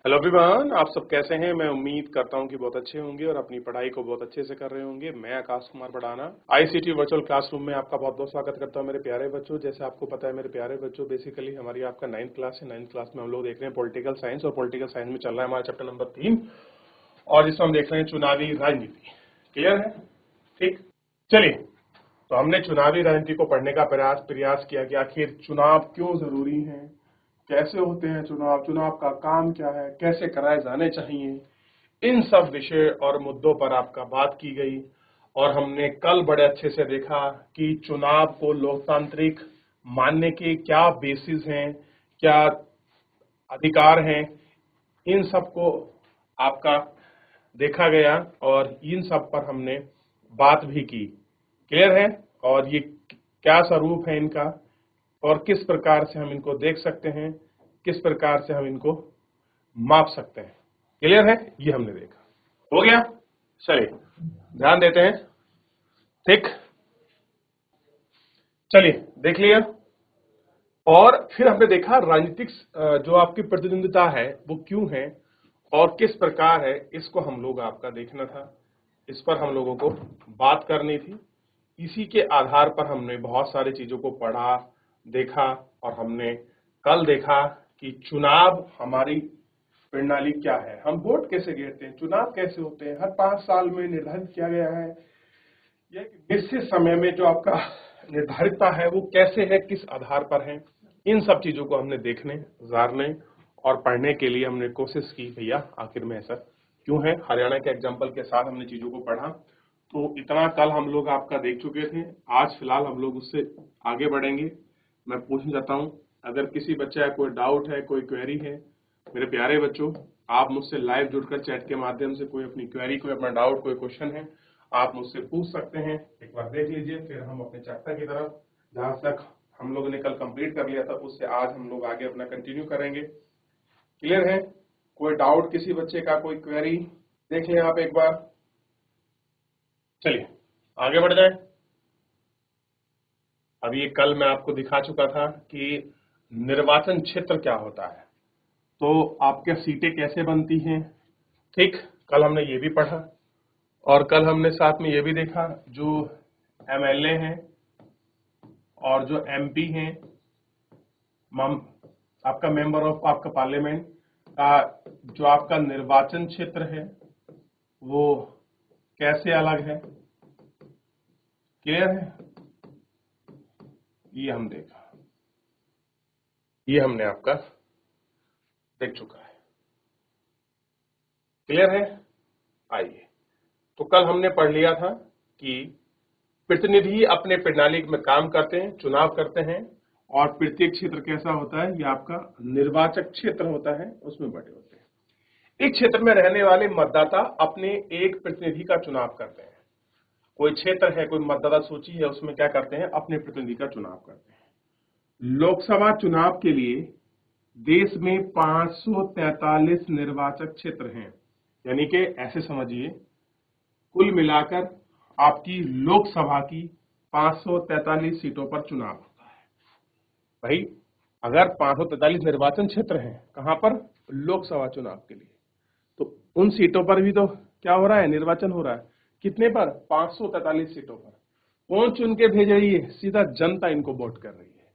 Hello everyone, आप सब कैसे हैं। मैं उम्मीद करता हूं कि बहुत अच्छे होंगे और अपनी पढ़ाई को बहुत अच्छे से कर रहे होंगे। मैं आकाश कुमार पढ़ाना आईसीटी वर्चुअल क्लासरूम में आपका बहुत बहुत स्वागत करता हूं मेरे प्यारे बच्चों। जैसे आपको पता है मेरे प्यारे बच्चों, बेसिकली हमारी आपका 9th क्लास है। 9th क्लास में हम लोग देख रहे हैं पॉलिटिकल साइंस, और पॉलिटिकल साइंस में चल रहा है हमारा चैप्टर नंबर 3, और जिसमें हम देख रहे हैं चुनावी राजनीति। क्लियर है? ठीक, चलिए। तो हमने चुनावी राजनीति को पढ़ने का प्रयास किया कि आखिर चुनाव क्यों जरूरी है, कैसे होते हैं चुनाव, चुनाव का काम क्या है, कैसे कराए जाने चाहिए, इन सब विषय और मुद्दों पर आपका बात की गई। और हमने कल बड़े अच्छे से देखा कि चुनाव को लोकतांत्रिक मानने के क्या बेसिस हैं, क्या अधिकार हैं, इन सब को आपका देखा गया और इन सब पर हमने बात भी की। क्लियर है? और ये क्या स्वरूप है इनका और किस प्रकार से हम इनको देख सकते हैं, किस प्रकार से हम इनको माप सकते हैं। क्लियर है? ये हमने देखा। हो गया? चलिए ध्यान देते हैं। ठीक, चलिए देख लिया। और फिर हमने देखा राजनीतिक जो आपकी प्रतिद्वंदिता है वो क्यों है और किस प्रकार है, इसको हम लोग आपका देखना था। इस पर हम लोगों को बात करनी थी। इसी के आधार पर हमने बहुत सारी चीजों को पढ़ा, देखा, और हमने कल देखा कि चुनाव हमारी प्रणाली क्या है, हम वोट कैसे गिरते हैं, चुनाव कैसे होते हैं, हर 5 साल में निर्धारित किया गया है। यह एक निश्चित समय में जो आपका निर्धारितता है वो कैसे है, किस आधार पर है। इन सब चीजों को हमने देखने, जानने और पढ़ने के लिए हमने कोशिश की भैया आखिर में ऐसा क्यों है। हरियाणा के एग्जाम्पल के साथ हमने चीजों को पढ़ा। तो इतना कल हम लोग आपका देख चुके थे। आज फिलहाल हम लोग उससे आगे बढ़ेंगे। मैं पूछना चाहता हूं, अगर किसी बच्चे का कोई डाउट है, कोई क्वेरी है, मेरे प्यारे बच्चों, आप मुझसे लाइव जुड़कर चैट के माध्यम से कोई अपनी क्वेरी, कोई अपना डाउट, कोई क्वेश्चन है, आप मुझसे पूछ सकते हैं। एक बार देख लीजिए, फिर हम अपने चैप्टर की तरफ, जहां तक हम लोगों ने कल कंप्लीट कर लिया था, उससे आज हम लोग आगे अपना कंटिन्यू करेंगे। क्लियर है? कोई डाउट किसी बच्चे का, कोई क्वेरी, देख लें आप एक बार। चलिए आगे बढ़ जाए। अभी ये कल मैं आपको दिखा चुका था कि निर्वाचन क्षेत्र क्या होता है, तो आपके सीटें कैसे बनती हैं। ठीक, कल हमने ये भी पढ़ा, और कल हमने साथ में ये भी देखा जो एमएलए हैं और जो एमपी हैं, आपका मेंबर ऑफ आपका पार्लियामेंट का जो आपका निर्वाचन क्षेत्र है वो कैसे अलग है। क्लियर है? ये हम देखा, ये हमने आपका देख चुका है। क्लियर है? आइए, तो कल हमने पढ़ लिया था कि प्रतिनिधि अपने प्रणाली में काम करते हैं, चुनाव करते हैं, और प्रत्येक क्षेत्र कैसा होता है, ये आपका निर्वाचक क्षेत्र होता है, उसमें बटे होते हैं। एक क्षेत्र में रहने वाले मतदाता अपने एक प्रतिनिधि का चुनाव करते हैं। कोई क्षेत्र है, कोई मतदाता सूची है, उसमें क्या करते हैं, अपने प्रतिनिधि का चुनाव करते हैं। लोकसभा चुनाव के लिए देश में 543 निर्वाचक क्षेत्र हैं, यानी कि ऐसे समझिए कुल मिलाकर आपकी लोकसभा की 543 सीटों पर चुनाव होता है। भाई अगर 543 निर्वाचन क्षेत्र हैं, कहां पर, लोकसभा चुनाव के लिए, तो उन सीटों पर भी तो क्या हो रहा है, निर्वाचन हो रहा है। कितने पर, 543 सीटों पर। कौन चुन के भेज रही है, सीधा जनता इनको वोट कर रही है,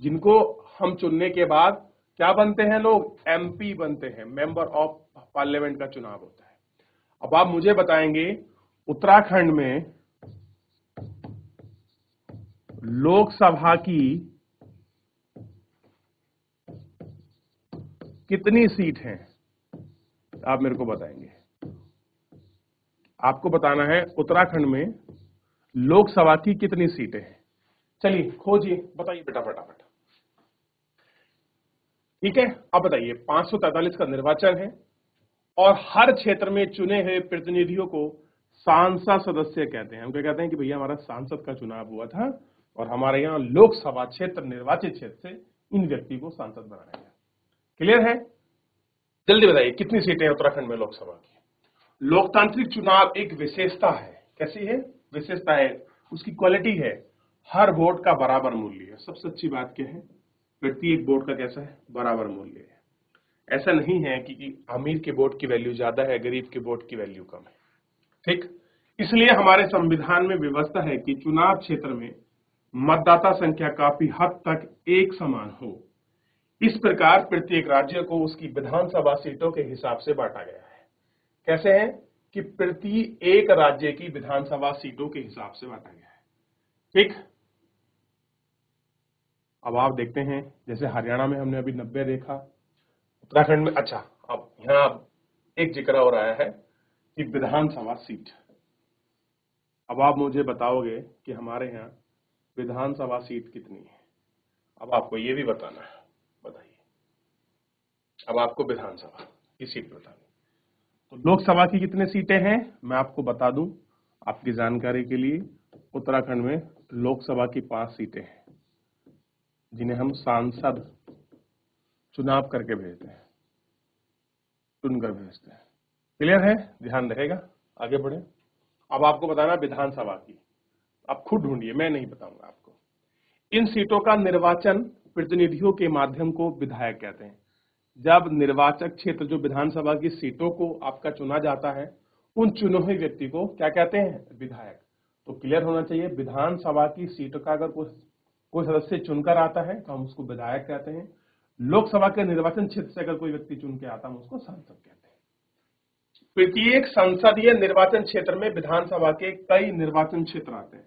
जिनको हम चुनने के बाद क्या बनते हैं लोग, एमपी बनते हैं, मेंबर ऑफ पार्लियामेंट का चुनाव होता है। अब आप मुझे बताएंगे उत्तराखंड में लोकसभा की कितनी सीट हैं, आप मेरे को बताएंगे। आपको बताना है उत्तराखंड में लोकसभा की कितनी सीटें हैं। चलिए खोजिए, बताइए बेटा फटाफट। ठीक है, अब बताइए। 543 का निर्वाचन है और हर क्षेत्र में चुने हुए प्रतिनिधियों को सांसद सदस्य कहते हैं। हम क्या कहते हैं कि भैया हमारा सांसद का चुनाव हुआ था और हमारे यहाँ लोकसभा क्षेत्र, निर्वाचित क्षेत्र से इन व्यक्ति को सांसद बनाया गया। क्लियर है? जल्दी बताइए कितनी सीटें हैं उत्तराखंड में लोकसभा की। लोकतांत्रिक चुनाव एक विशेषता है। कैसी है? विशेषता है, उसकी क्वालिटी है, हर वोट का बराबर मूल्य है। सबसे अच्छी बात क्या है, प्रत्येक वोट का कैसा है, बराबर मूल्य है। ऐसा नहीं है कि अमीर के वोट की वैल्यू ज्यादा है, गरीब के वोट की वैल्यू कम है। ठीक, इसलिए हमारे संविधान में व्यवस्था है कि चुनाव क्षेत्र में मतदाता संख्या काफी हद तक एक समान हो। इस प्रकार प्रत्येक राज्य को उसकी विधानसभा सीटों के हिसाब से बांटा गया है। कैसे है कि प्रति एक राज्य की विधानसभा सीटों के हिसाब से बांटा गया है। ठीक, अब आप देखते हैं जैसे हरियाणा में हमने अभी 90 देखा, उत्तराखंड में, अच्छा अब यहां एक जिक्र और आया है कि विधानसभा सीट। अब आप मुझे बताओगे कि हमारे यहाँ विधानसभा सीट कितनी है। अब आपको ये भी बताना है, बताइए। अब आपको विधानसभा की सीट बतानी, तो लोकसभा की कितने सीटें हैं मैं आपको बता दूं आपकी जानकारी के लिए। उत्तराखंड में लोकसभा की 5 सीटें हैं जिन्हें हम सांसद चुनाव करके भेजते हैं, चुनकर भेजते हैं। क्लियर है, ध्यान रहेगा, आगे बढ़े। अब आपको बताना विधानसभा की, आप खुद ढूंढिए, मैं नहीं बताऊंगा आपको। इन सीटों का निर्वाचन प्रतिनिधियों के माध्यम को विधायक कहते हैं। जब निर्वाचक क्षेत्र जो विधानसभा की सीटों को आपका चुना जाता है, उन चुने हुए व्यक्ति को क्या कहते हैं, विधायक। तो क्लियर होना चाहिए, विधानसभा की सीट का अगर कोई सदस्य चुनकर आता है तो हम उसको विधायक कहते हैं। लोकसभा के निर्वाचन क्षेत्र से अगर कोई व्यक्ति चुन के आता है हम उसको सांसद कहते हैं। प्रत्येक संसदीय निर्वाचन क्षेत्र में विधानसभा के कई निर्वाचन क्षेत्र आते हैं।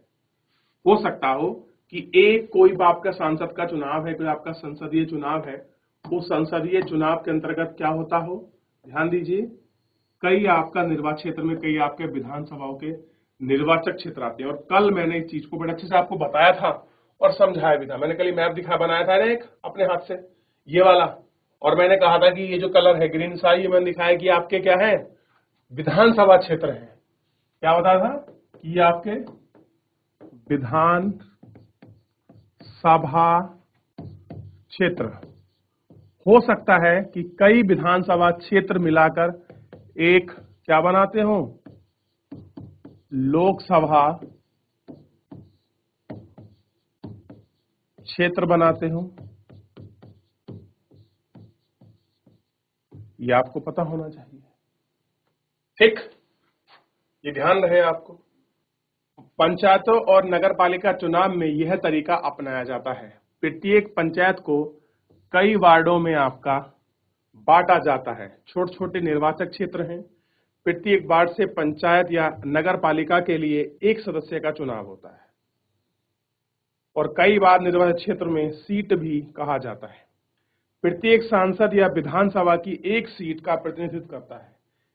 हो सकता हो कि एक कोई आपका सांसद का चुनाव है, कोई आपका संसदीय चुनाव है, उस संसदीय चुनाव के अंतर्गत क्या होता हो, ध्यान दीजिए, कई आपका निर्वाचन क्षेत्र में कई आपके विधानसभाओं के निर्वाचक क्षेत्र आते हैं। और कल मैंने इस चीज को बड़े अच्छे से आपको बताया था और समझाया भी था। मैंने कल मैप बनाया था ना एक अपने हाथ से, ये वाला, और मैंने कहा था कि ये जो कलर है ग्रीन सा, ये मैंने दिखाया कि आपके क्या है, विधानसभा क्षेत्र है। क्या बताया था कि ये आपके विधान सभा क्षेत्र। हो सकता है कि कई विधानसभा क्षेत्र मिलाकर एक क्या बनाते हो, लोकसभा क्षेत्र बनाते हो। ये आपको पता होना चाहिए। ठीक, ये ध्यान रहे आपको। पंचायतों और नगर पालिका चुनाव में यह तरीका अपनाया जाता है। प्रत्येक पंचायत को कई वार्डों में आपका बांटा जाता है। छोटे छोटे निर्वाचक क्षेत्र हैं। प्रत्येक वार्ड से पंचायत या नगर पालिका के लिए एक सदस्य का चुनाव होता है और कई बार निर्वाचन क्षेत्र में सीट भी कहा जाता है। प्रत्येक सांसद या विधानसभा की एक सीट का प्रतिनिधित्व करता है।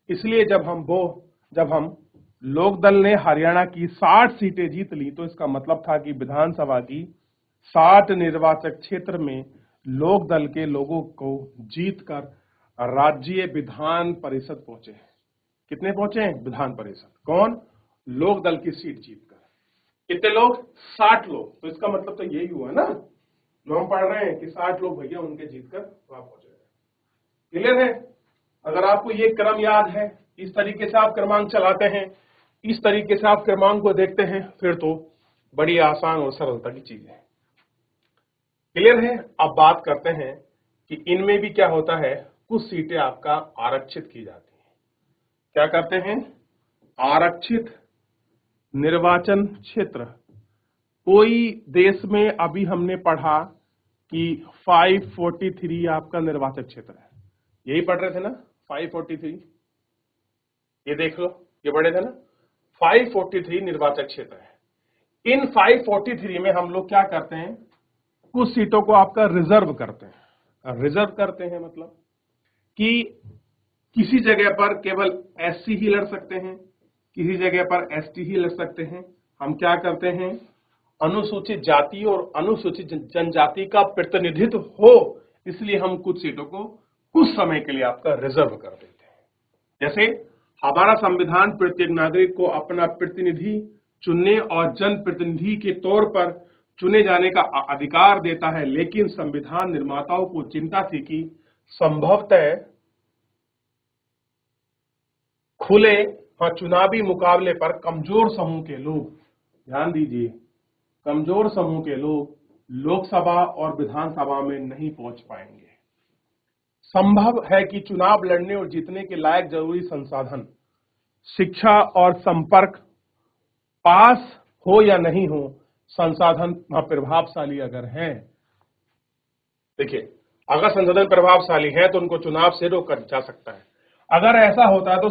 इसलिए जब हम लोकदल ने हरियाणा की 60 सीटें जीत ली तो इसका मतलब था कि विधानसभा की 60 निर्वाचक क्षेत्र में लोकदल के लोगों को जीतकर राज्य विधान परिषद पहुंचे हैं। कितने पहुंचे हैं, विधान परिषद। कौन, लोकदल की सीट जीतकर। कितने लोग, 60 लोग। तो इसका मतलब तो यही हुआ ना जो हम पढ़ रहे हैं कि 60 लोग भैया उनके जीतकर वहां पहुंचे। क्लियर है। अगर आपको ये क्रम याद है, इस तरीके से आप क्रमांक चलाते हैं, इस तरीके से आप क्रमांक को देखते हैं, फिर तो बड़ी आसान और सरलता की चीज है। क्लियर है। अब बात करते हैं कि इनमें भी क्या होता है, कुछ सीटें आपका आरक्षित की जाती हैं। क्या करते हैं, आरक्षित निर्वाचन क्षेत्र। कोई देश में अभी हमने पढ़ा कि 543 आपका निर्वाचक क्षेत्र है, यही पढ़ रहे थे ना, 543, ये देख लो, ये पढ़े थे ना, 543 निर्वाचक क्षेत्र है। इन 543 में हम लोग क्या करते हैं, कुछ सीटों को आपका रिजर्व करते हैं। रिजर्व करते हैं मतलब कि किसी जगह पर केवल एससी ही लड़ सकते हैं, किसी जगह पर एसटी ही लड़ सकते हैं। हम क्या करते हैं, अनुसूचित जाति और अनुसूचित जनजाति का प्रतिनिधित्व हो, इसलिए हम कुछ सीटों को कुछ समय के लिए आपका रिजर्व कर देते हैं। जैसे हमारा संविधान प्रत्येक नागरिक को अपना प्रतिनिधि चुनने और जनप्रतिनिधि के तौर पर चुने जाने का अधिकार देता है, लेकिन संविधान निर्माताओं को चिंता थी कि संभवतः खुले चुनावी मुकाबले पर कमजोर समूह के लोग, ध्यान दीजिए, कमजोर समूह के लोग लोकसभा और विधानसभा में नहीं पहुंच पाएंगे। संभव है कि चुनाव लड़ने और जीतने के लायक जरूरी संसाधन, शिक्षा और संपर्क, पास हो या नहीं हो, संसाधन प्रभावशाली अगर हैं। देखिए, अगर संसाधन प्रभावशाली है तो उनको चुनाव से रोका जा सकता है। अगर ऐसा होता है तो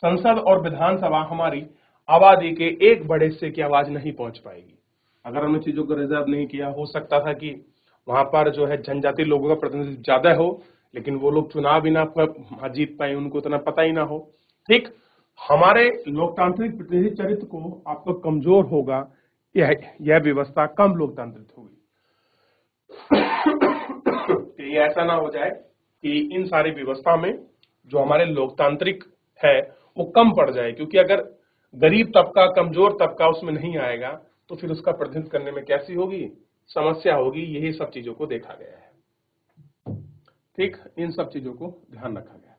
संसद और विधानसभा हमारी आबादी के एक बड़े हिस्से की आवाज नहीं पहुंच पाएगी। अगर हमने चीजों को रिजर्व नहीं किया, हो सकता था कि वहां पर जो है जनजाति लोगों का प्रतिनिधित्व ज्यादा हो, लेकिन वो लोग चुनाव ही ना जीत पाए, उनको इतना पता ही ना हो। ठीक, हमारे लोकतांत्रिक प्रतिनिधि चरित्र को आपको कमजोर होगा, यह व्यवस्था कम लोकतांत्रिक होगी। ये ऐसा ना हो जाए कि इन सारी व्यवस्था में जो हमारे लोकतांत्रिक है वो कम पड़ जाए, क्योंकि अगर गरीब तबका, कमजोर तबका उसमें नहीं आएगा तो फिर उसका प्रतिनिधित्व करने में कैसी होगी, समस्या होगी। यही सब चीजों को देखा गया है। ठीक, इन सब चीजों को ध्यान रखा गया।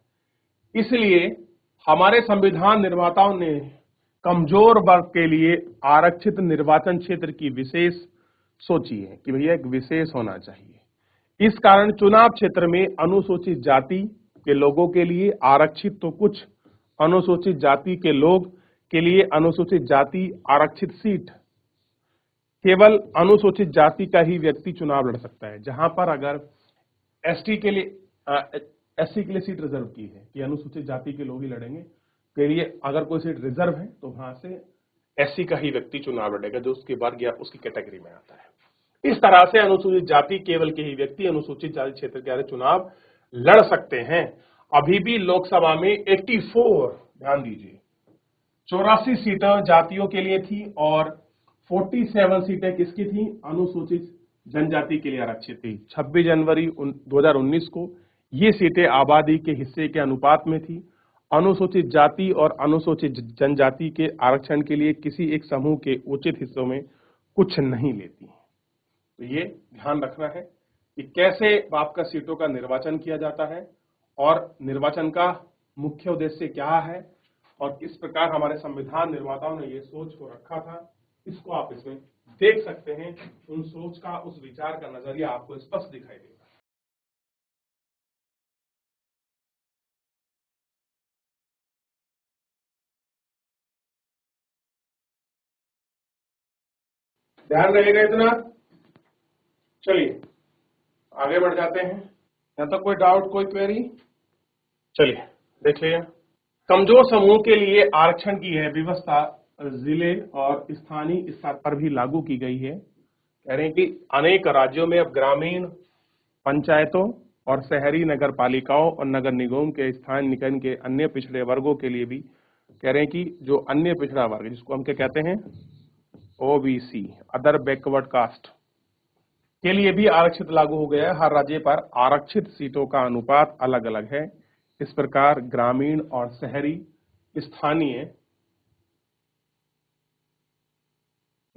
इसलिए हमारे संविधान निर्माताओं ने कमजोर वर्ग के लिए आरक्षित निर्वाचन क्षेत्र की विशेष सोची है कि भैया एक विशेष होना चाहिए। इस कारण चुनाव क्षेत्र में अनुसूचित जाति के लोगों के लिए आरक्षित, तो कुछ अनुसूचित जाति के लोग के लिए अनुसूचित जाति आरक्षित सीट, केवल अनुसूचित जाति का ही व्यक्ति चुनाव लड़ सकता है। जहां पर अगर एससी के लिए सीट रिजर्व की है कि अनुसूचित जाति के लोग ही लड़ेंगे, के लिए अगर कोई सीट रिजर्व है तो वहां से एससी का ही व्यक्ति चुनाव लड़ेगा जो उसके वर्ग या उसकी कैटेगरी में आता है। इस तरह से अनुसूचित जाति केवल के ही व्यक्ति अनुसूचित जाति क्षेत्र के चुनाव लड़ सकते हैं। अभी भी लोकसभा में 84, ध्यान दीजिए, 84 सीटें जातियों के लिए थी और 47 सीटें किसकी थी, अनुसूचित जनजाति के लिए आरक्षित थी। 26 जनवरी 2019 को ये सीटें आबादी के हिस्से के अनुपात में थी। अनुसूचित जाति और अनुसूचित जनजाति के आरक्षण के लिए किसी एक समूह के उचित हिस्सों में कुछ नहीं लेती। तो ये ध्यान रखना है कि कैसे आपका सीटों का निर्वाचन किया जाता है और निर्वाचन का मुख्य उद्देश्य क्या है और किस प्रकार हमारे संविधान निर्माताओं ने ये सोच को रखा था, इसको आप इसमें देख सकते हैं। उन सोच का, उस विचार का नजरिया आपको स्पष्ट दिखाई देगा। ध्यान रहेगा इतना। चलिए आगे बढ़ जाते हैं। यहाँ तक कोई डाउट, कोई क्वेरी? चलिए देखिए, कमजोर समूह के लिए आरक्षण की है व्यवस्था जिले और स्थानीय स्तर पर भी लागू की गई है। कह रहे हैं कि अनेक राज्यों में अब ग्रामीण पंचायतों और शहरी नगर पालिकाओं और नगर निगम के स्थानीय निकाय के अन्य पिछड़े वर्गों के लिए भी कह रहे हैं कि जो अन्य पिछड़ा वर्ग, जिसको हम क्या कहते हैं, ओबीसी, अदर बैकवर्ड कास्ट, के लिए भी आरक्षित लागू हो गया है। हर राज्य पर आरक्षित सीटों का अनुपात अलग अलग है। इस प्रकार ग्रामीण और शहरी स्थानीय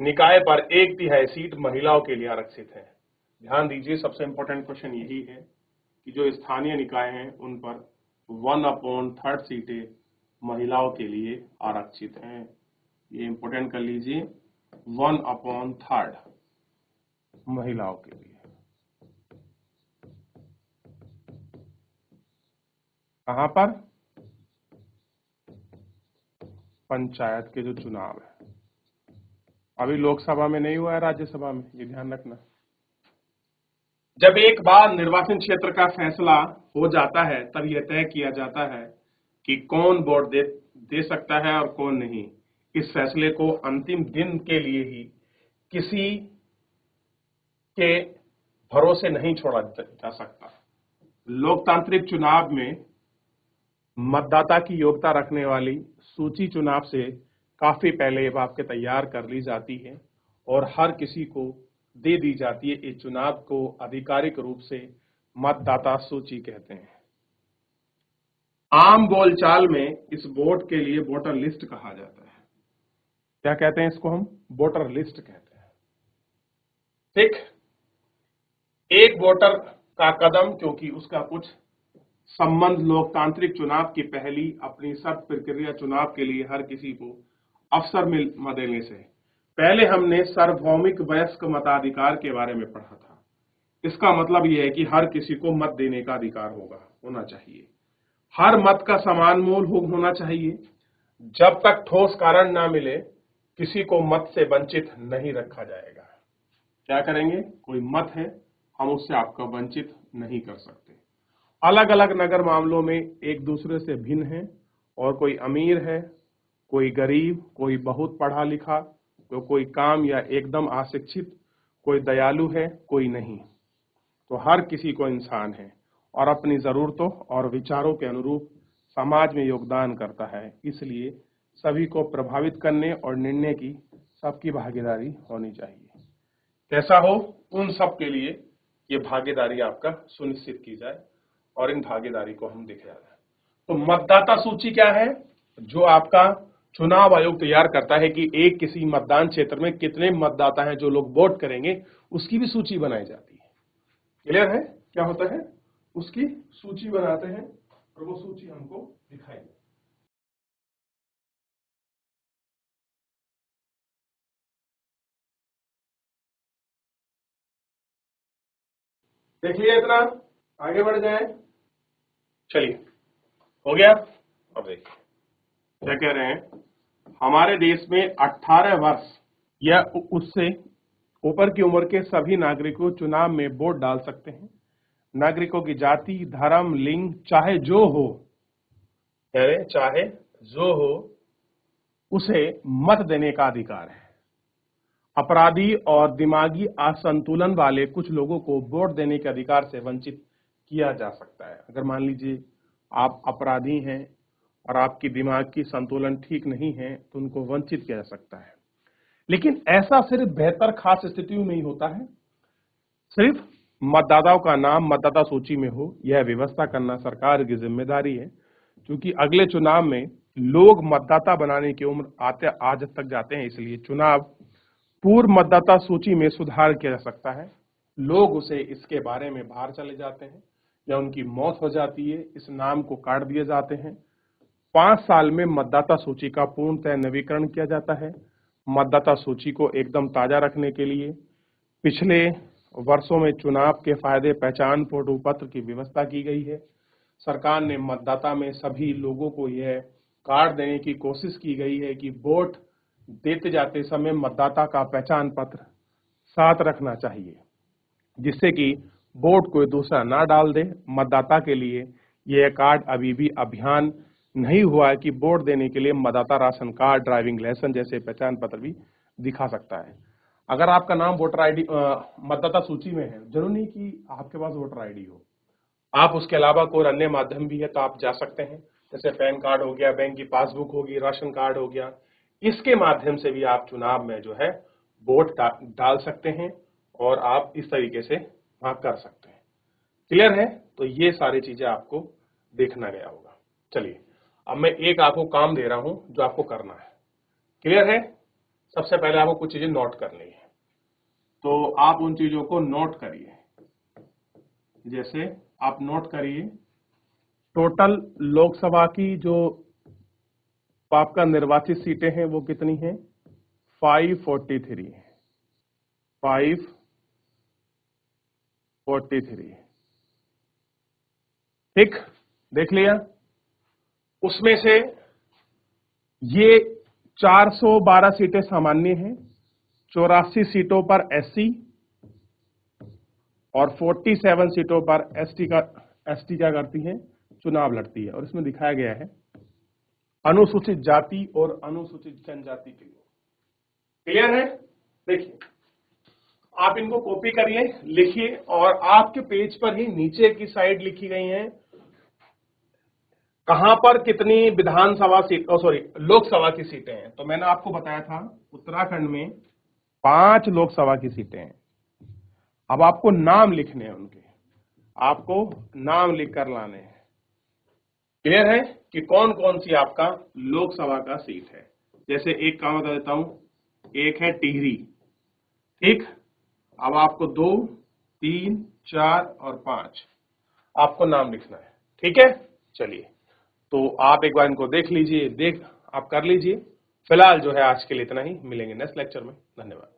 निकाय पर 1/3 सीट महिलाओं के लिए आरक्षित है। ध्यान दीजिए, सबसे इंपॉर्टेंट क्वेश्चन यही है कि जो स्थानीय निकाय हैं उन पर 1/3 सीटें महिलाओं के लिए आरक्षित हैं। ये इंपॉर्टेंट कर लीजिए, 1/3 महिलाओं के लिए। कहां पर? पंचायत के जो चुनाव है, अभी लोकसभा में नहीं हुआ है, राज्यसभा में, ये ध्यान रखना। जब एक बार निर्वाचन क्षेत्र का फैसला हो जाता है तब यह तय किया जाता है कि कौन वोट दे सकता है और कौन नहीं। इस फैसले को अंतिम दिन के लिए ही किसी के भरोसे नहीं छोड़ा जा सकता। लोकतांत्रिक चुनाव में मतदाता की योग्यता रखने वाली सूची चुनाव से काफी पहले आपके तैयार कर ली जाती है और हर किसी को दे दी जाती है। इस चुनाव को आधिकारिक रूप से मतदाता सूची कहते हैं। आम बोलचाल में इस वोट के लिए वोटर लिस्ट कहा जाता है। क्या कहते हैं इसको? हम वोटर लिस्ट कहते हैं। ठीक, एक वोटर का कदम, क्योंकि उसका कुछ संबंध लोकतांत्रिक चुनाव की पहली अपनी शर्त प्रक्रिया चुनाव के लिए हर किसी को अवसर देने से। पहले हमने सार्वभौमिक वयस्क मताधिकार के बारे में पढ़ा था। इसका मतलब यह है कि हर किसी को मत देने का अधिकार होना चाहिए। हर मत का समान मोल होना चाहिए। जब तक ठोस कारण ना मिले किसी को मत से वंचित नहीं रखा जाएगा। क्या करेंगे? कोई मत है, हम उससे आपका वंचित नहीं कर सकते। अलग अलग नगर मामलों में एक दूसरे से भिन्न है और कोई अमीर है, कोई गरीब, कोई बहुत पढ़ा लिखा, तो कोई काम या एकदम अशिक्षित, कोई दयालु है, कोई नहीं। तो हर किसी को इंसान है और अपनी जरूरतों और विचारों के अनुरूप समाज में योगदान करता है। इसलिए सभी को प्रभावित करने और निर्णय की सबकी भागीदारी होनी चाहिए। कैसा हो? उन सब के लिए ये भागीदारी आपका सुनिश्चित की जाए और इन भागीदारी को हम दिखाया जाए। तो मतदाता सूची क्या है? जो आपका चुनाव आयोग तैयार करता है कि एक किसी मतदान क्षेत्र में कितने मतदाता हैं जो लोग वोट करेंगे, उसकी भी सूची बनाई जाती है। क्लियर है? क्या होता है? उसकी सूची बनाते हैं और वो सूची हमको दिखाएंगे। देख लिया इतना? आगे बढ़ जाए। चलिए, हो गया। अब देखिए क्या कह रहे हैं। हमारे देश में 18 वर्ष या उससे ऊपर की उम्र के सभी नागरिकों चुनाव में वोट डाल सकते हैं। नागरिकों की जाति, धर्म, लिंग चाहे जो हो, चाहे जो हो, उसे मत देने का अधिकार है। अपराधी और दिमागी असंतुलन वाले कुछ लोगों को वोट देने के अधिकार से वंचित किया जा सकता है। अगर मान लीजिए आप अपराधी हैं और आपकी दिमाग की संतुलन ठीक नहीं है तो उनको वंचित किया जा सकता है। लेकिन ऐसा सिर्फ बेहतर खास स्थितियों में ही होता है। सिर्फ मतदाताओं का नाम मतदाता सूची में हो, यह व्यवस्था करना सरकार की जिम्मेदारी है। क्योंकि अगले चुनाव में लोग मतदाता बनाने की उम्र आज तक जाते हैं, इसलिए चुनाव पूर्व मतदाता सूची में सुधार किया जा सकता है। लोग उसे इसके बारे में बाहर चले जाते हैं या उनकी मौत हो जाती है, इस नाम को काट दिए जाते हैं। 5 साल में मतदाता सूची का पूर्णतः नवीकरण किया जाता है। मतदाता सूची को एकदम ताजा रखने के लिए पिछले वर्षों में चुनाव के फायदे पहचान फोटो पत्र की व्यवस्था की गई है। सरकार ने मतदाता में सभी लोगों को यह कार्ड देने की कोशिश की गई है कि वोट देते जाते समय मतदाता का पहचान पत्र साथ रखना चाहिए, जिससे कि वोट कोई दूसरा ना डाल दे। मतदाता के लिए यह कार्ड अभी भी अभियान नहीं हुआ है कि वोट देने के लिए मतदाता राशन कार्ड, ड्राइविंग लाइसेंस जैसे पहचान पत्र भी दिखा सकता है। अगर आपका नाम वोटर आईडी मतदाता सूची में है, जरूरी नहीं कि आपके पास वोटर आईडी हो। आप उसके अलावा कोई अन्य माध्यम भी है तो आप जा सकते हैं, जैसे पैन कार्ड हो गया, बैंक की पासबुक होगी, राशन कार्ड हो गया। इसके माध्यम से भी आप चुनाव में जो है वोट डाल सकते हैं और आप इस तरीके से वहां कर सकते हैं। क्लियर है? तो ये सारी चीजें आपको देखना गया होगा। चलिए, अब मैं एक आपको काम दे रहा हूं जो आपको करना है। क्लियर है? सबसे पहले आपको कुछ चीजें नोट करनी है, तो आप उन चीजों को नोट करिए। जैसे आप नोट करिए, टोटल लोकसभा की जो आपका निर्वाचित सीटें हैं वो कितनी हैं? 543 है। 543। ठीक, देख लिया। उसमें से ये 412 सीटें सामान्य हैं, 84 सीटों पर एससी और 47 सीटों पर एसटी क्या करती है? चुनाव लड़ती है। और इसमें दिखाया गया है अनुसूचित जाति और अनुसूचित जनजाति के लोग। क्लियर है? देखिए, आप इनको कॉपी करिए, लिखिए और आपके पेज पर ही नीचे की साइड लिखी गई हैं कहां पर कितनी विधानसभा सीट लोकसभा की सीटें हैं। तो मैंने आपको बताया था उत्तराखंड में 5 लोकसभा की सीटें हैं। अब आपको नाम लिखने हैं उनके, आपको नाम लिख कर लाने हैं। क्लियर है कि कौन कौन सी आपका लोकसभा का सीट है। जैसे एक काम बता देता हूं, एक है टिहरी। ठीक, अब आपको 2, 3, 4 और 5 आपको नाम लिखना है। ठीक है? चलिए, तो आप एक बार इनको देख लीजिए, आप कर लीजिए। फिलहाल जो है आज के लिए इतना ही, मिलेंगे नेक्स्ट लेक्चर में। धन्यवाद।